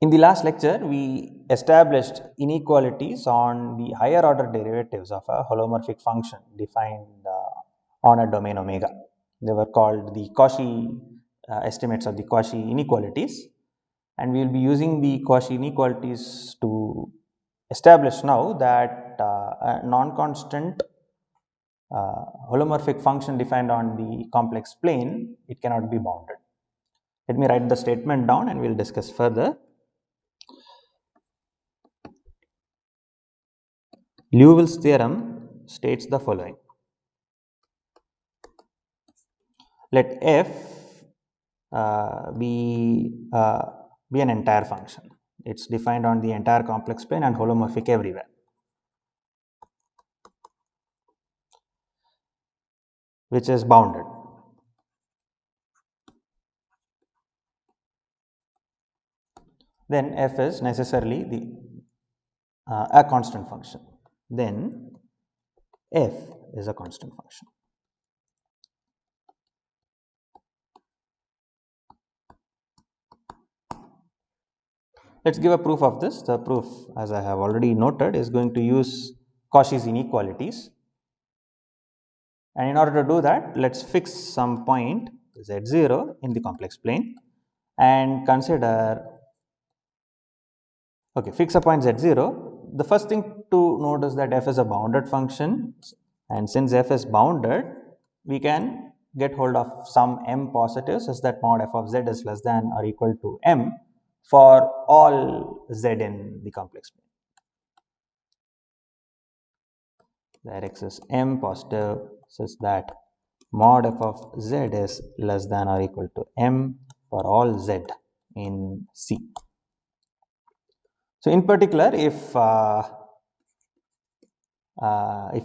In the last lecture, we established inequalities on the higher order derivatives of a holomorphic function defined on a domain omega. They were called the Cauchy estimates of the Cauchy inequalities, and we will be using the Cauchy inequalities to establish now that a non-constant holomorphic function defined on the complex plane, it cannot be bounded. Let me write the statement down and we will discuss further. Liouville's theorem states the following. Let f be an entire function. It's defined on the entire complex plane and holomorphic everywhere, which is bounded. Then f is necessarily a constant function. Then f is a constant function. Let's give a proof of this. The proof, as I have already noted, is going to use Cauchy's inequalities. And in order to do that, let's fix some point z0 in the complex plane and consider, fix a point z0. The first thing to note is that f is a bounded function, and since f is bounded, we can get hold of some m positive such that mod f of z is less than or equal to m for all z in the complex plane. There exists m positive such that mod f of z is less than or equal to m for all z in C. So, in particular, if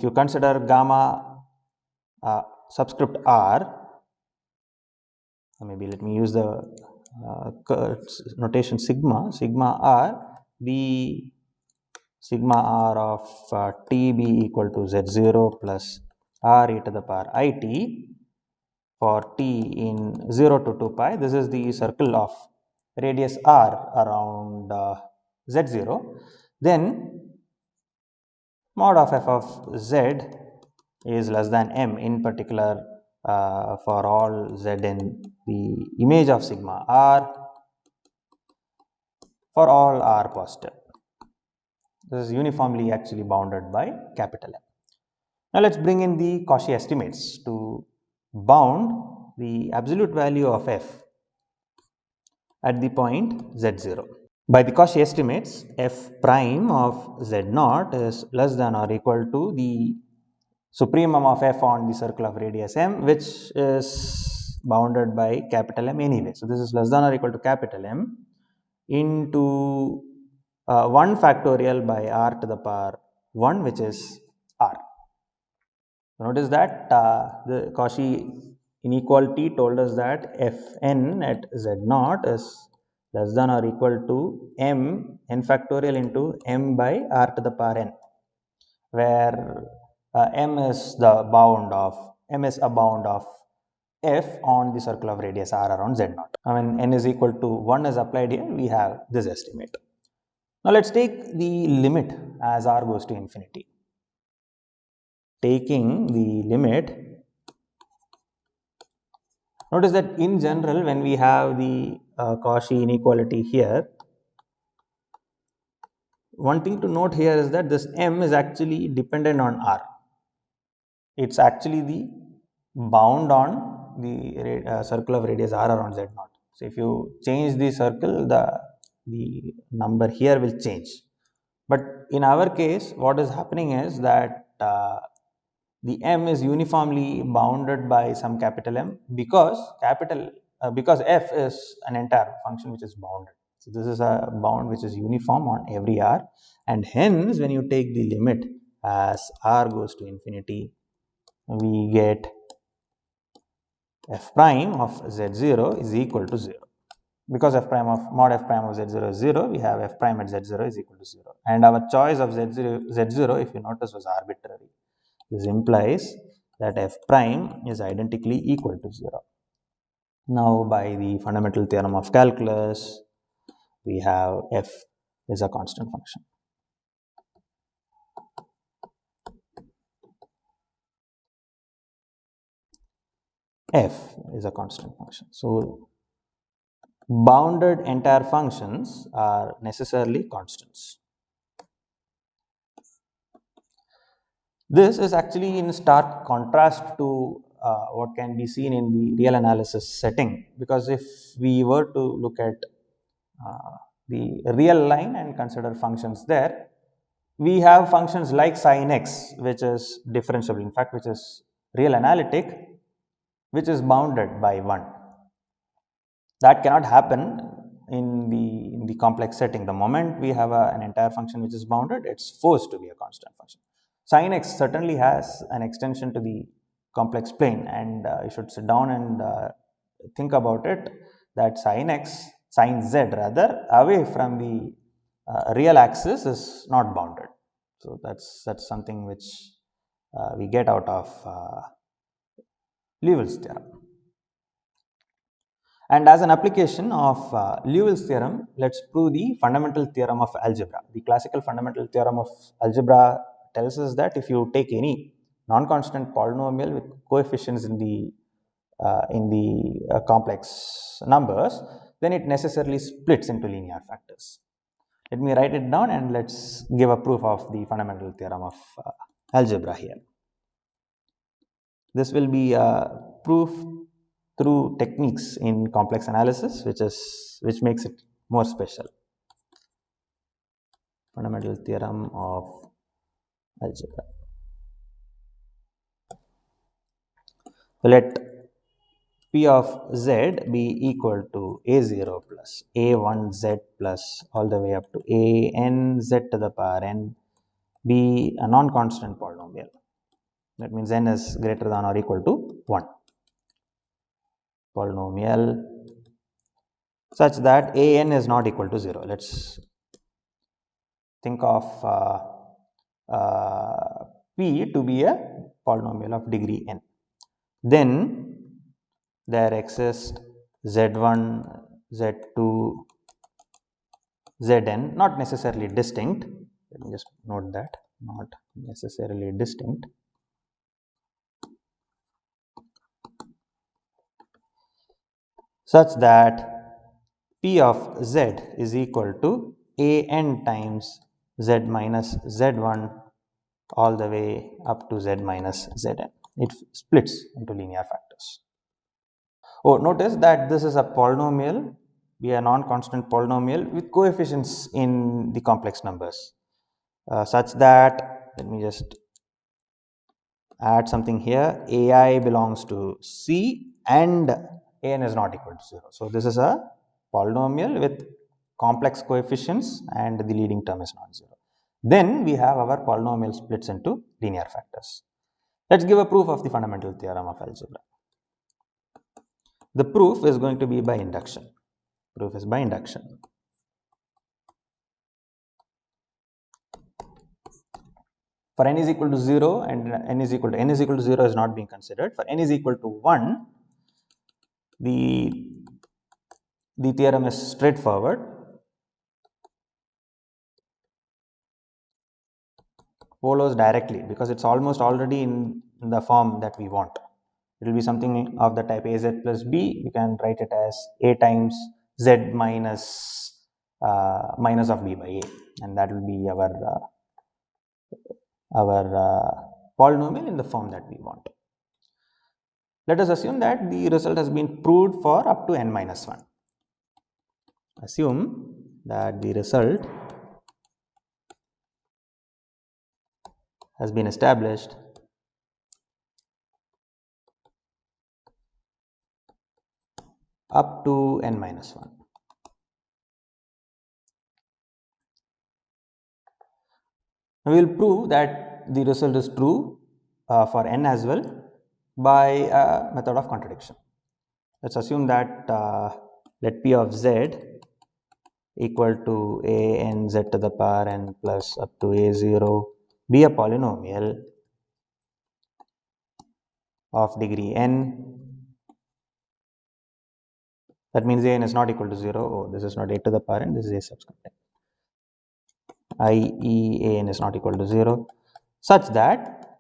you consider gamma subscript r, maybe let me use the notation sigma r, the sigma r of t be equal to z0 plus r e to the power it for t in 0 to 2 pi. This is the circle of radius r around z0. Then mod of f of z is less than m, in particular for all z in the image of sigma r for all r positive. This is uniformly actually bounded by capital M. Now, let us bring in the Cauchy estimates to bound the absolute value of f at the point z0. By the Cauchy estimates, f prime of z0 is less than or equal to the supremum of f on the circle of radius m, which is bounded by capital M anyway. So, this is less than or equal to capital M into 1 factorial by r to the power 1, which is r. Notice that the Cauchy inequality told us that fn at z0 is less than or equal to n factorial into m by r to the power n, where m is a bound of f on the circle of radius r around z0. When n is equal to 1 is applied here, we have this estimate. Now, let us take the limit as r goes to infinity. Taking the limit, notice that in general, when we have the Cauchy inequality here, one thing to note here is that this m is actually dependent on r. It's actually the bound on the circle of radius r around z0. So, if you change the circle, the number here will change. But in our case, what is happening is that the m is uniformly bounded by some capital M because f is an entire function which is bounded. So, this is a bound which is uniform on every r, and hence when you take the limit as r goes to infinity, we get f prime of z0 is equal to 0. Because mod f prime of z0 is 0, we have f prime at z0 is equal to 0, and our choice of z0 if you notice was arbitrary. This implies that f prime is identically equal to 0. Now, by the fundamental theorem of calculus, we have f is a constant function. F is a constant function. So bounded entire functions are necessarily constants. This is actually in stark contrast to what can be seen in the real analysis setting, because if we were to look at the real line and consider functions there, we have functions like sin x, which is differentiable, in fact which is real analytic, which is bounded by 1. That cannot happen in the complex setting. The moment we have an entire function which is bounded, it's forced to be a constant function. Sin x certainly has an extension to the complex plane, and you should sit down and think about it, that sin z rather, away from the real axis is not bounded. So that's something which we get out of Liouville's theorem. And as an application of Liouville's theorem, let's prove the fundamental theorem of algebra. The classical fundamental theorem of algebra tells us that if you take any non-constant polynomial with coefficients in the complex numbers, then it necessarily splits into linear factors. Let me write it down and let's give a proof of the fundamental theorem of algebra here. This will be a proof through techniques in complex analysis, which makes it more special. Fundamental theorem of algebra. Let P of z be equal to a0 plus a1z plus all the way up to an z to the power n be a non-constant polynomial. That means n is greater than or equal to 1. Polynomial such that an is not equal to 0. Let's think of P to be a polynomial of degree n. Then there exists z1, z2, zn, not necessarily distinct. Let me just note that, not necessarily distinct. Such that P of z is equal to an times z minus z1 all the way up to z minus zn. It splits into linear factors. Oh, notice that this is a polynomial, be a non-constant polynomial with coefficients in the complex numbers, such that, let me just add something here, ai belongs to C and an is not equal to 0. So this is a polynomial with complex coefficients and the leading term is non-zero. Then we have our polynomial splits into linear factors. Let's give a proof of the fundamental theorem of algebra. The proof is going to be by induction. Proof is by induction. For n is equal to 0 and n is equal to 0 is not being considered. For n is equal to 1, the theorem is straightforward. Follows directly because it's almost already in the form that we want. It will be something of the type az plus b. You can write it as a times z minus minus of b by a, and that will be our polynomial in the form that we want. Let us assume that the result has been proved for up to n minus 1. Assume that the result has been established up to n minus 1. Now, we will prove that the result is true for n as well by a method of contradiction. Let's assume that let P of z equal to a n z to the power n plus up to a0 be a polynomial of degree n That means an is not equal to 0. Oh, this is not a to the power n, this is a subscript n. I.e. an is not equal to 0, such that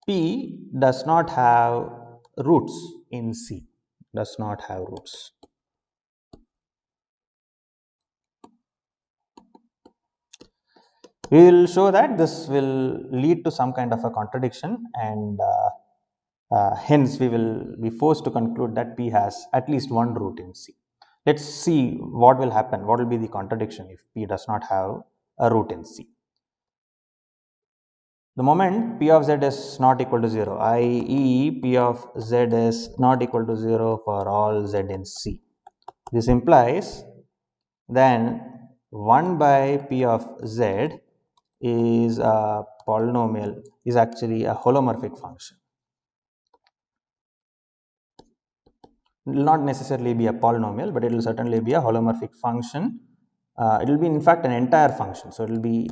P does not have roots in C, does not have roots. We will show that this will lead to some kind of a contradiction, and hence we will be forced to conclude that P has at least one root in C. Let's see what will happen, what will be the contradiction if P does not have a root in C. The moment P of Z is not equal to 0, i.e. P of Z is not equal to 0 for all Z in C. This implies then 1 by P of Z is a polynomial, is actually a holomorphic function. It will not necessarily be a polynomial, but it will certainly be a holomorphic function. It will be in fact an entire function. So, it will be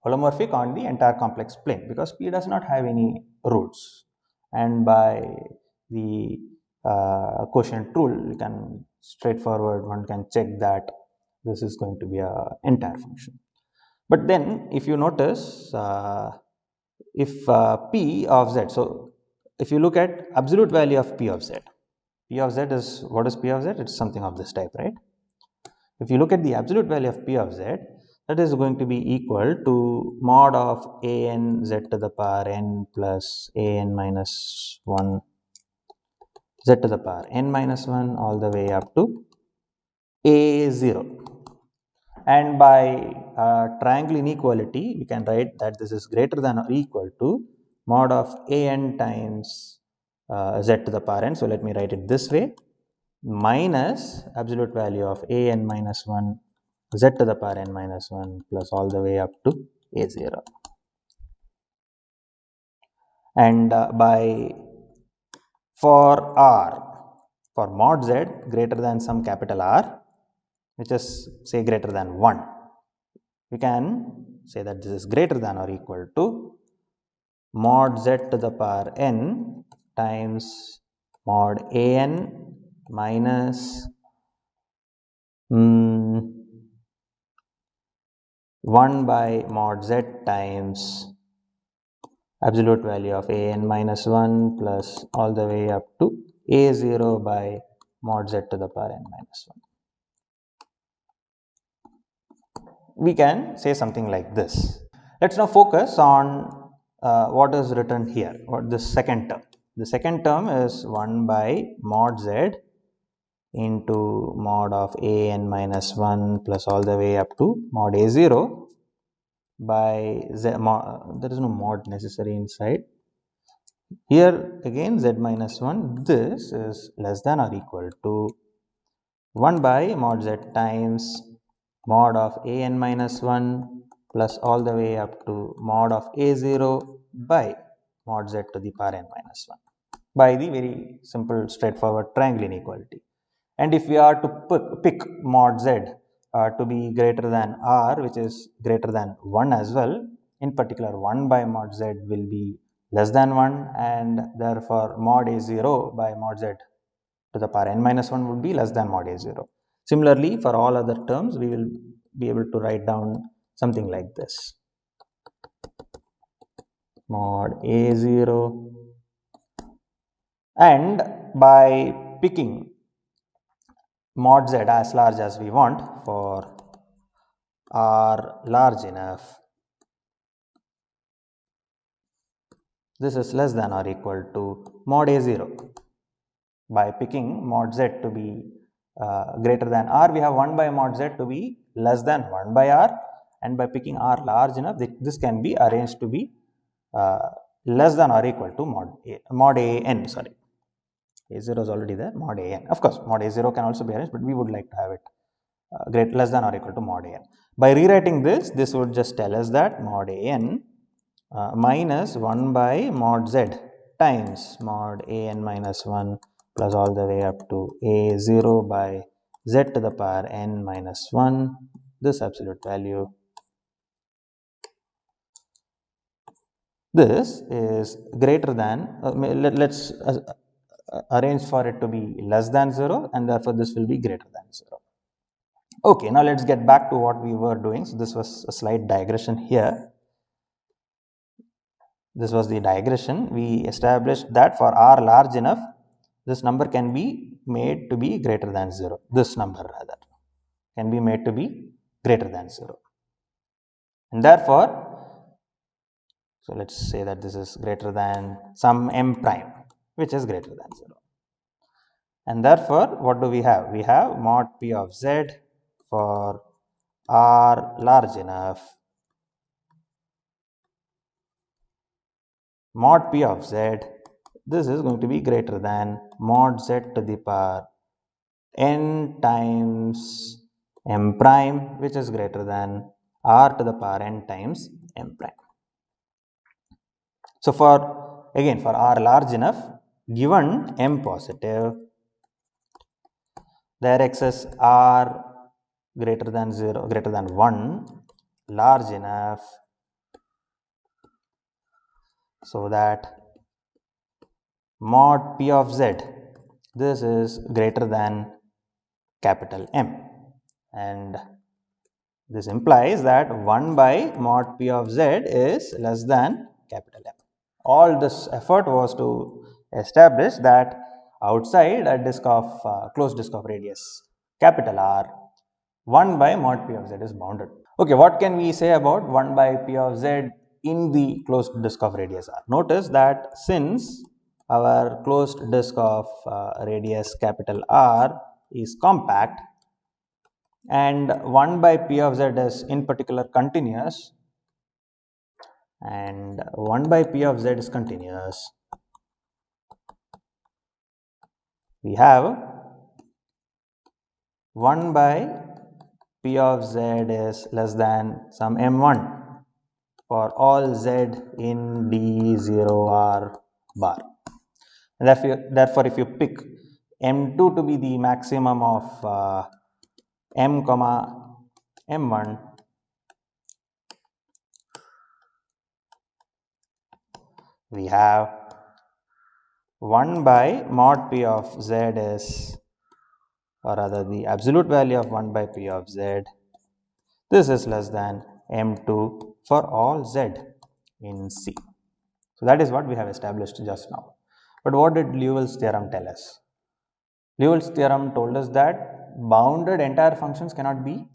holomorphic on the entire complex plane because P does not have any roots, and by the quotient rule you can straightforward one can check that this is going to be a entire function. But then if you notice if P of Z, so if you look at absolute value of P of Z, P of Z is, what is P of Z? It's something of this type, right? If you look at the absolute value of P of Z, that is going to be equal to mod of a n z to the power n plus a n minus 1 z to the power n minus 1 all the way up to a0. And by triangle inequality, we can write that this is greater than or equal to mod of a n times z to the power n. So, let me write it this way, minus absolute value of a n minus 1 z to the power n minus 1 plus all the way up to a0. And for r, for mod z greater than some capital R, which is say greater than 1, we can say that this is greater than or equal to mod z to the power n times mod a n minus 1 by mod z times absolute value of a n minus 1 plus all the way up to a0 by mod z to the power n minus 1. We can say something like this. Let's now focus on what is written here, what the second term. The second term is 1 by mod z into mod of a n minus 1 plus all the way up to mod a0 by z, there is no mod necessary inside. Here again z minus 1, this is less than or equal to 1 by mod z times mod of a n minus 1 plus all the way up to mod of a0 by mod z to the power n minus 1 by the very simple straightforward triangle inequality. And if we are to pick mod z to be greater than r, which is greater than 1 as well, in particular 1 by mod z will be less than 1, and therefore mod a0 by mod z to the power n minus 1 would be less than mod a0. Similarly, for all other terms, we will be able to write down something like this: mod a0, and by picking mod z as large as we want for r large enough, this is less than or equal to mod a0. By picking mod z to be greater than r, we have 1 by mod z to be less than 1 by r, and by picking r large enough, this can be arranged to be less than or equal to mod a n, sorry, a0 is already there, mod a n. Of course, mod a0 can also be arranged, but we would like to have it less than or equal to mod a n. By rewriting this would just tell us that mod a n minus 1 by mod z times mod a n minus 1 plus all the way up to a0 by z to the power n minus 1, this absolute value. This is greater than, let's arrange for it to be less than 0, and therefore this will be greater than 0. Okay, now let's get back to what we were doing. So this was a slight digression here. This was the digression. We established that for r large enough, this number can be made to be greater than 0. This number rather can be made to be greater than 0. And therefore, so let's say that this is greater than some m prime, which is greater than 0. And therefore, what do we have? We have mod p of z for r large enough, mod p of z, this is going to be greater than mod z to the power n times m prime, which is greater than r to the power n times m prime. So for again for r large enough, given m positive, there exists r greater than 0, greater than 1, large enough so that mod p of z, this is greater than capital M, and this implies that 1 by mod p of z is less than capital M. All this effort was to establish that outside a disk of closed disk of radius capital R, 1 by mod p of z is bounded. Okay, what can we say about 1 by p of z in the closed disk of radius R? Notice that since our closed disk of radius capital R is compact and 1 by p of z is in particular continuous, and 1 by p of z is continuous, we have 1 by p of z is less than some m1 for all z in D0R bar. And therefore, if you pick m2 to be the maximum of m comma m1, we have 1 by mod p of z is, or rather the absolute value of 1 by p of z, this is less than m2 for all z in C. So that is what we have established just now. But what did Liouville's theorem tell us? Liouville's theorem told us that bounded entire functions cannot be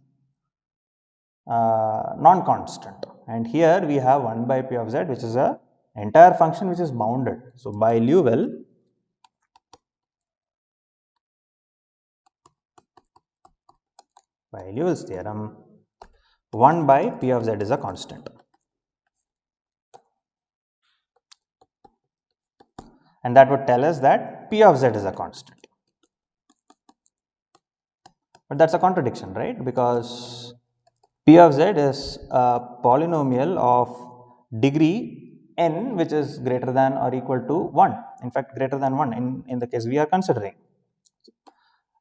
non-constant, and here we have 1 by p of z, which is a entire function which is bounded. So by Liouville's theorem, 1 by p of z is a constant, and that would tell us that p of z is a constant. But that's a contradiction, right? Because p of z is a polynomial of degree n, which is greater than or equal to 1, in fact greater than 1 in the case we are considering,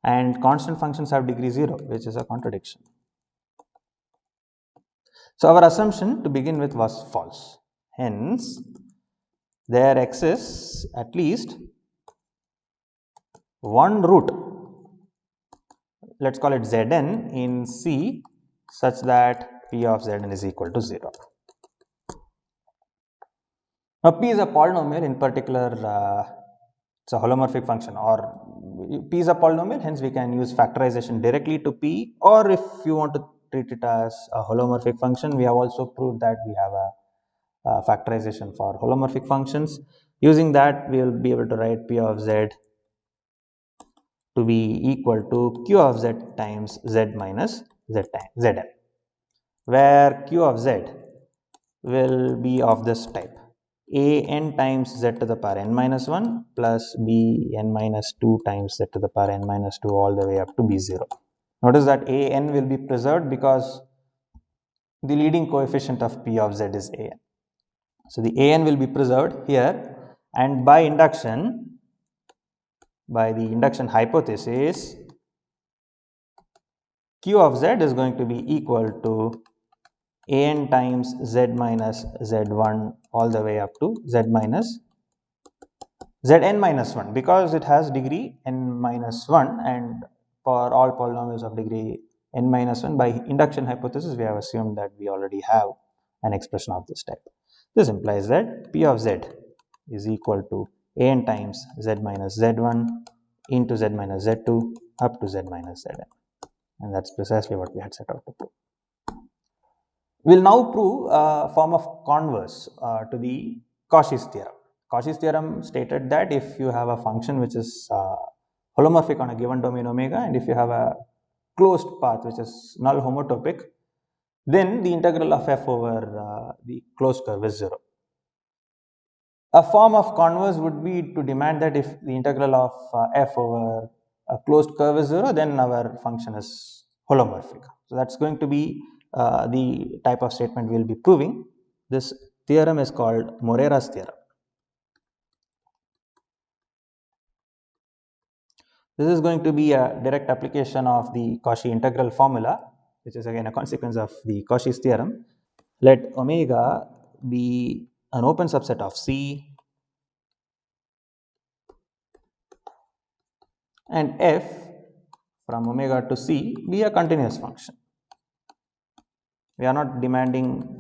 and constant functions have degree 0, which is a contradiction. So our assumption to begin with was false. Hence, there exists at least one root, let's call it Zn in C, such that p of Zn is equal to 0. Now p is a polynomial, in particular it's a holomorphic function, or p is a polynomial, hence we can use factorization directly to p, or if you want to treat it as a holomorphic function, we have also proved that we have a factorization for holomorphic functions. Using that, we will be able to write p of z to be equal to q of z times z minus zn, where q of z will be of this type: a n times z to the power n minus 1 plus b n minus 2 times z to the power n minus 2 all the way up to b0. Notice that a n will be preserved because the leading coefficient of p of z is a n. So the a n will be preserved here, and by induction, by the induction hypothesis, q of z is going to be equal to a n times z minus z1 all the way up to z minus Zn minus 1 because it has degree n minus 1, and for all polynomials of degree n minus 1, by induction hypothesis we have assumed that we already have an expression of this type. This implies that p of z is equal to an times z minus z1 into z minus z2 up to z minus zn, and that's precisely what we had set out to prove. We will now prove a form of converse to the Cauchy's theorem. Cauchy's theorem stated that if you have a function which is holomorphic on a given domain omega, and if you have a closed path which is null homotopic, then the integral of f over the closed curve is 0. A form of converse would be to demand that if the integral of f over a closed curve is 0, then our function is holomorphic. So that's going to be the type of statement we will be proving. This theorem is called Morera's theorem. This is going to be a direct application of the Cauchy integral formula, which is again a consequence of the Cauchy's theorem. Let omega be an open subset of C and f from omega to C be a continuous function. We are not demanding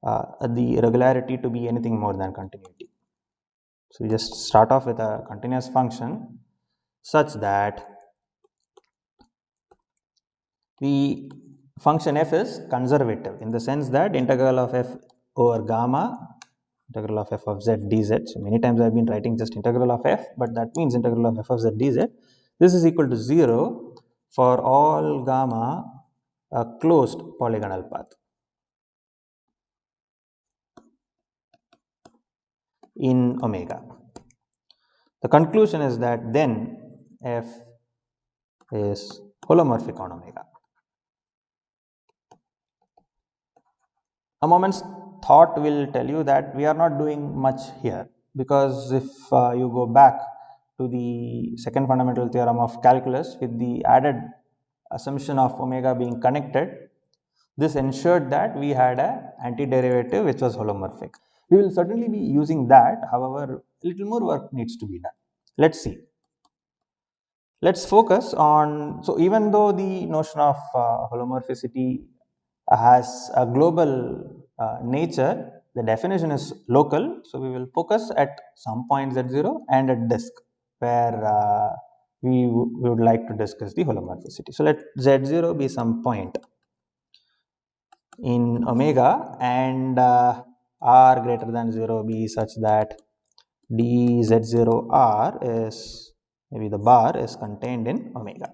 the regularity to be anything more than continuity. So we just start off with a continuous function such that the function f is conservative in the sense that integral of f over gamma, integral of f of z dz. So many times I have been writing just integral of f, but that means integral of f of z dz. This is equal to 0 for all gamma a closed polygonal path in omega. The conclusion is that then f is holomorphic on omega. A moment's thought will tell you that we are not doing much here, because if you go back to the second fundamental theorem of calculus with the added assumption of omega being connected, this ensured that we had an antiderivative which was holomorphic. We will certainly be using that, however, a little more work needs to be done. Let's see. Let's focus on, so even though the notion of holomorphicity has a global nature, the definition is local. So we will focus at some point z0 and at disk where we would like to discuss the holomorphicity. So let z0 be some point in omega and r greater than 0 be such that dz0r is, maybe the bar is contained in omega.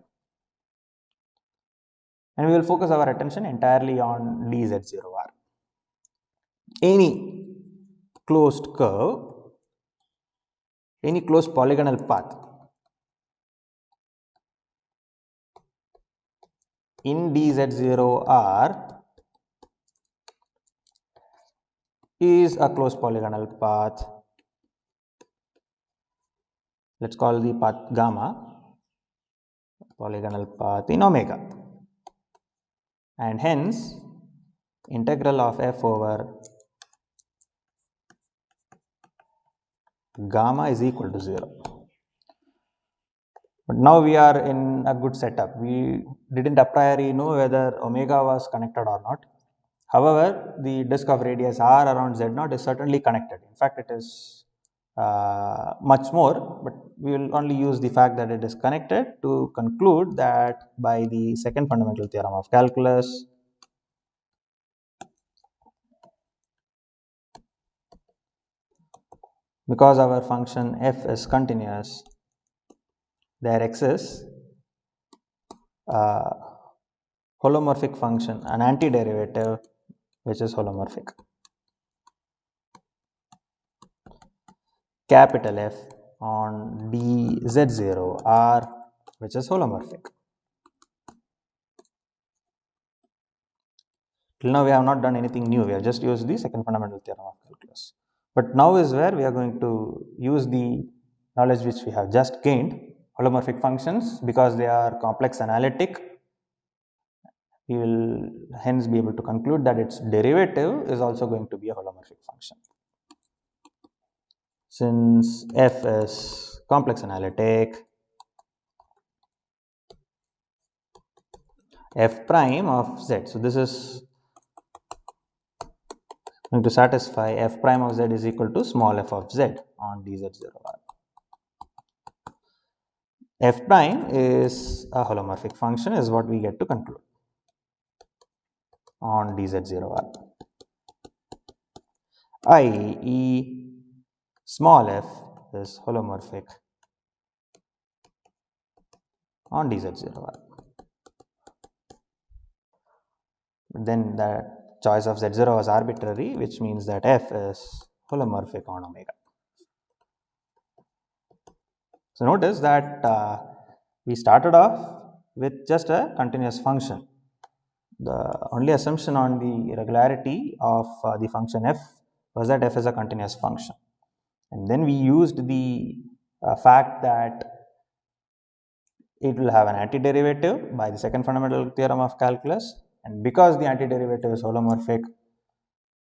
And we will focus our attention entirely on dz0r. Any closed curve, any closed polygonal path in dz0r is a closed polygonal path. Let's call the path gamma, polygonal path in omega, and hence integral of f over gamma is equal to 0. But now we are in a good setup. We didn't a priori know whether omega was connected or not. However, the disk of radius r around z0 is certainly connected. In fact, it is much more, but we will only use the fact that it is connected to conclude that by the second fundamental theorem of calculus, because our function f is continuous, there exists a holomorphic function, an antiderivative which is holomorphic. Capital F on dz0r which is holomorphic. Till now we have not done anything new, we have just used the second fundamental theorem of calculus. But now is where we are going to use the knowledge which we have just gained. Holomorphic functions, because they are complex analytic, we will hence be able to conclude that its derivative is also going to be a holomorphic function. since f is complex analytic, f prime of z. So this is going to satisfy f prime of z is equal to small f of z on dz0r. F prime is a holomorphic function is what we get to conclude on dz0r, i.e. small f is holomorphic on dz0r. Then the choice of z0 was arbitrary, which means that f is holomorphic on omega. So notice that we started off with just a continuous function. The only assumption on the regularity of the function f was that f is a continuous function, and then we used the fact that it will have an antiderivative by the second fundamental theorem of calculus, and because the antiderivative is holomorphic,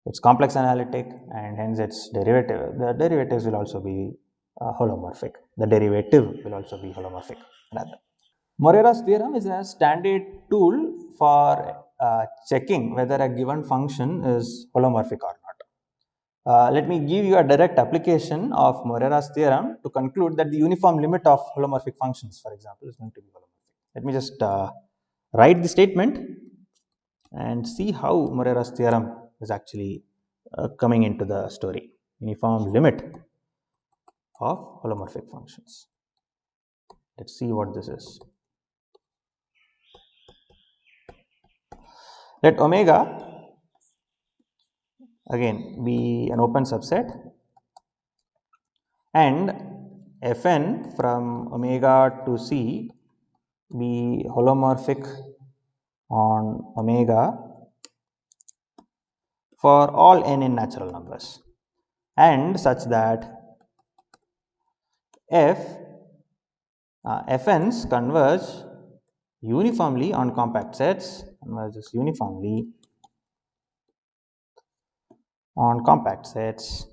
it's complex analytic, and hence its derivative, the derivatives will also be holomorphic. The derivative will also be holomorphic rather. Morera's theorem is a standard tool for checking whether a given function is holomorphic or not. Let me give you a direct application of Morera's theorem to conclude that the uniform limit of holomorphic functions, for example, is going to be holomorphic. Let me just write the statement and see how Morera's theorem is actually coming into the story. Uniform limit of holomorphic functions. Let's see what this is. Let omega again be an open subset and fn from omega to c be holomorphic on omega for all n in natural numbers, and such that fn's converge uniformly on compact sets, converges uniformly on compact sets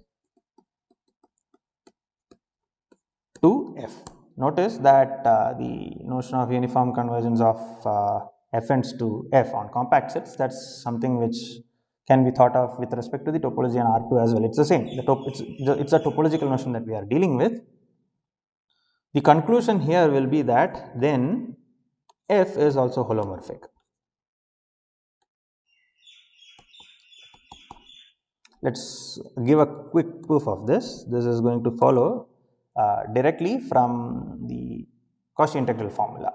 to f. Notice that the notion of uniform convergence of fn's to f on compact sets, that's something which can be thought of with respect to the topology on R2 as well. It's the same. It's a topological notion that we are dealing with. The conclusion here will be that then f is also holomorphic. Let's give a quick proof of this. This is going to follow directly from the Cauchy integral formula.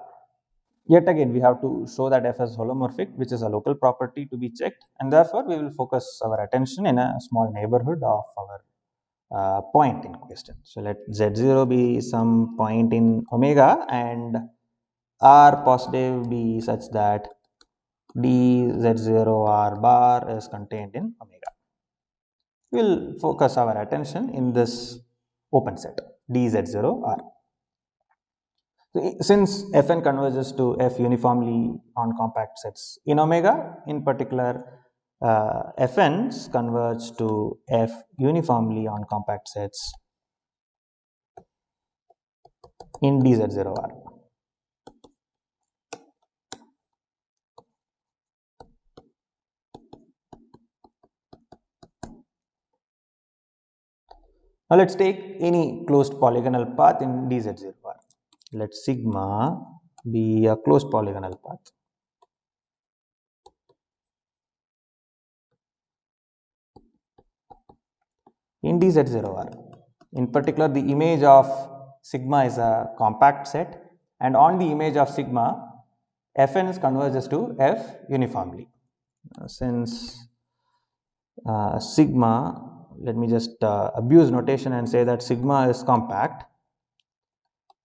Yet again, we have to show that f is holomorphic, which is a local property to be checked, and therefore we will focus our attention in a small neighborhood of our point in question. So let z0 be some point in omega and r positive be such that dz0 r bar is contained in omega. We will focus our attention in this open set dz0 r. Since fn converges to f uniformly on compact sets in omega, in particular fn's converge to f uniformly on compact sets in dz0r. Now let's take any closed polygonal path in dz0r. Let sigma be a closed polygonal path. In dz0r, in particular, the image of sigma is a compact set, and on the image of sigma, fn converges to f uniformly. Since sigma, let me just abuse notation and say that sigma is compact.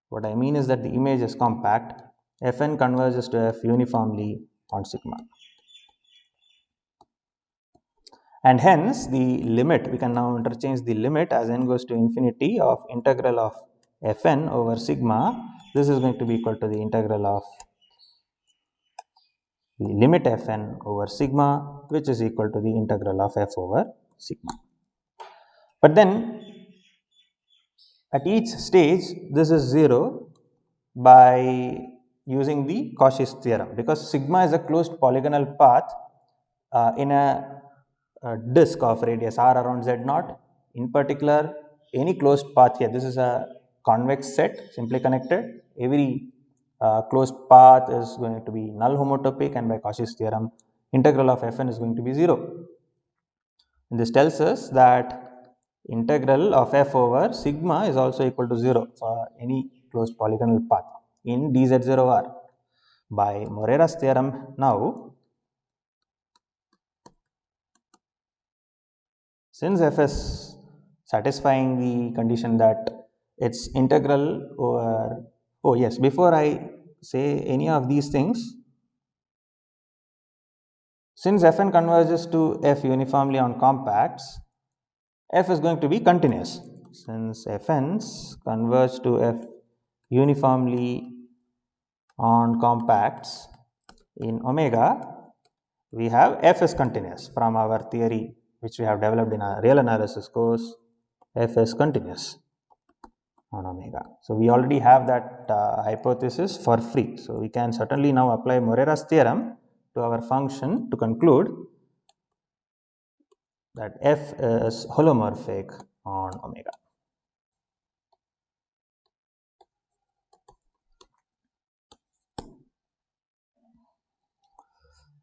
What I mean is that the image is compact, fn converges to f uniformly on sigma. And hence the limit, we can now interchange the limit as n goes to infinity of integral of fn over sigma. This is going to be equal to the integral of the limit fn over sigma, which is equal to the integral of f over sigma. But then At each stage, this is 0 by using the Cauchy's theorem, because sigma is a closed polygonal path in a disk of radius r around z naught. In particular, any closed path here, this is a convex set simply connected. Every closed path is going to be null homotopic, and by Cauchy's theorem, integral of fn is going to be 0. And this tells us that integral of f over sigma is also equal to 0 for any closed polygonal path in dz0r. By Morera's theorem now, since f is satisfying the condition that its integral over, oh yes, before I say any of these things, since fn converges to f uniformly on compacts, f is going to be continuous. Since fn's converge to f uniformly on compacts in omega, we have f is continuous from our theory which we have developed in a real analysis course. F is continuous on omega. So we already have that hypothesis for free. So we can certainly now apply Morera's theorem to our function to conclude that f is holomorphic on omega.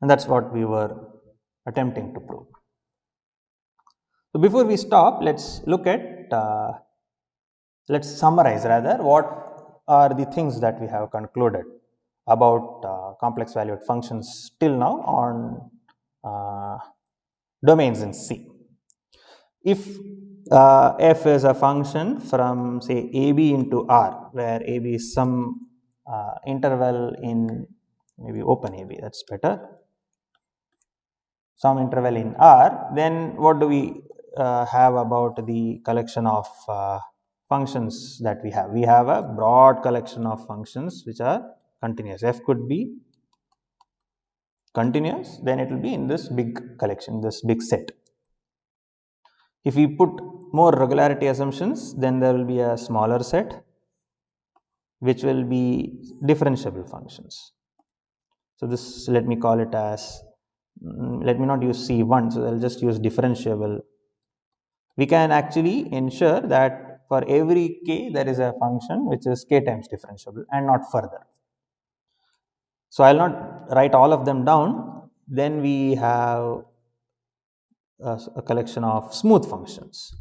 And that's what we were attempting to prove. So before we stop, let's look at, let's summarize rather what are the things that we have concluded about complex valued functions till now on domains in C. If f is a function from say AB into R, where AB is some interval in maybe open AB, that's better, some interval in R, then what do we have about the collection of functions that we have? We have a broad collection of functions which are continuous. F could be continuous, then it will be in this big collection, this big set. If we put more regularity assumptions, then there will be a smaller set which will be differentiable functions. So this, let me call it as, let me not use C1, so I'll just use differentiable. We can actually ensure that for every k there is a function which is k times differentiable and not further. So I'll not write all of them down. Then we have a collection of smooth functions.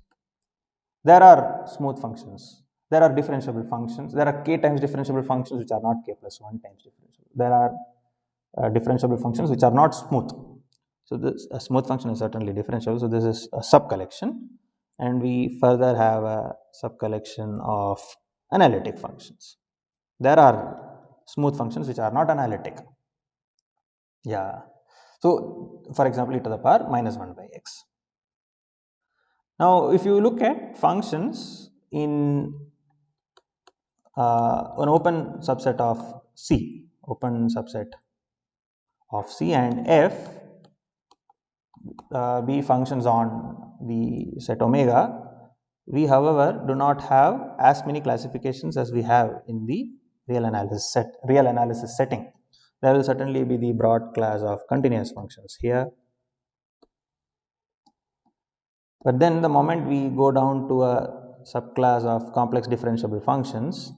There are smooth functions. There are differentiable functions. There are k times differentiable functions which are not k plus 1 times differentiable. There are differentiable functions which are not smooth. So this a smooth function is certainly differentiable. So this is a subcollection, and we further have a subcollection of analytic functions. There are smooth functions which are not analytic. Yeah. So for example, e to the power minus 1 by x. Now if you look at functions in an open subset of C, open subset of C, and f be functions on the set omega, we however do not have as many classifications as we have in the real analysis setting. There will certainly be the broad class of continuous functions here, but then the moment we go down to a subclass of complex differentiable functions,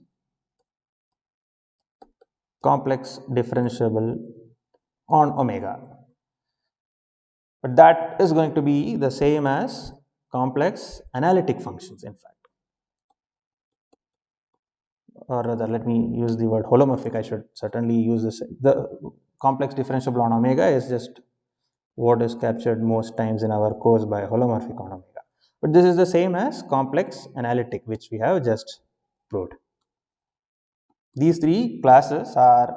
complex differentiable on omega, but that is going to be the same as complex analytic functions, in fact. Or rather, let me use the word holomorphic. I should certainly use this. The complex differentiable on omega is just what is captured most times in our course by holomorphic on omega. But this is the same as complex analytic, which we have just proved. These three classes are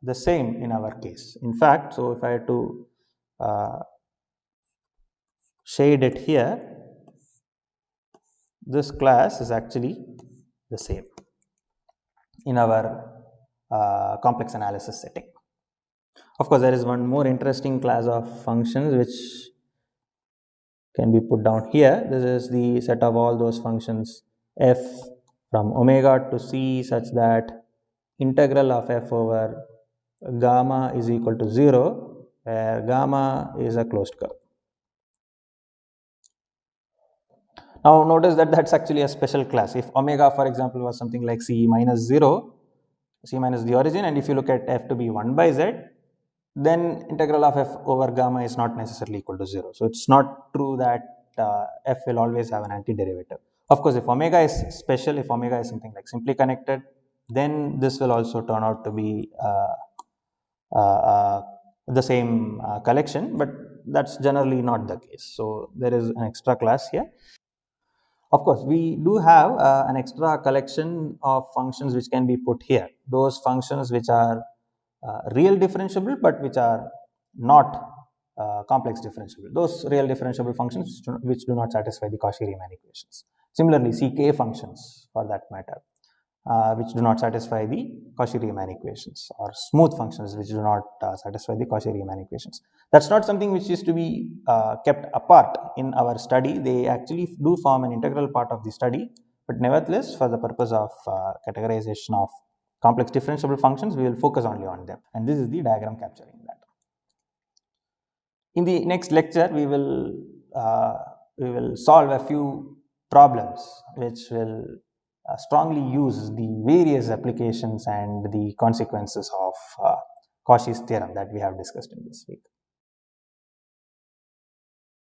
the same in our case. In fact, so if I had to shade it here, this class is actually the same in our complex analysis setting. Of course, there is one more interesting class of functions which can be put down here. This is the set of all those functions f from omega to c such that integral of f over gamma is equal to 0, where gamma is a closed curve. Now notice that that's actually a special class. If omega, for example, was something like c minus 0, c minus the origin, and if you look at f to be 1 by z, then integral of f over gamma is not necessarily equal to 0. So it's not true that f will always have an antiderivative. Of course, if omega is special, if omega is something like simply connected, then this will also turn out to be the same collection, but that's generally not the case. So there is an extra class here. Of course, we do have an extra collection of functions which can be put here. Those functions which are real differentiable but which are not complex differentiable. Those real differentiable functions which do not satisfy the Cauchy-Riemann equations. Similarly, CK functions for that matter, which do not satisfy the Cauchy-Riemann equations, or smooth functions which do not satisfy the Cauchy-Riemann equations. That's not something which is to be kept apart in our study. They actually do form an integral part of the study, but nevertheless, for the purpose of categorization of complex differentiable functions, we will focus only on them. And this is the diagram capturing that. In the next lecture, we will solve a few problems which will strongly use the various applications and the consequences of Cauchy's theorem that we have discussed in this week.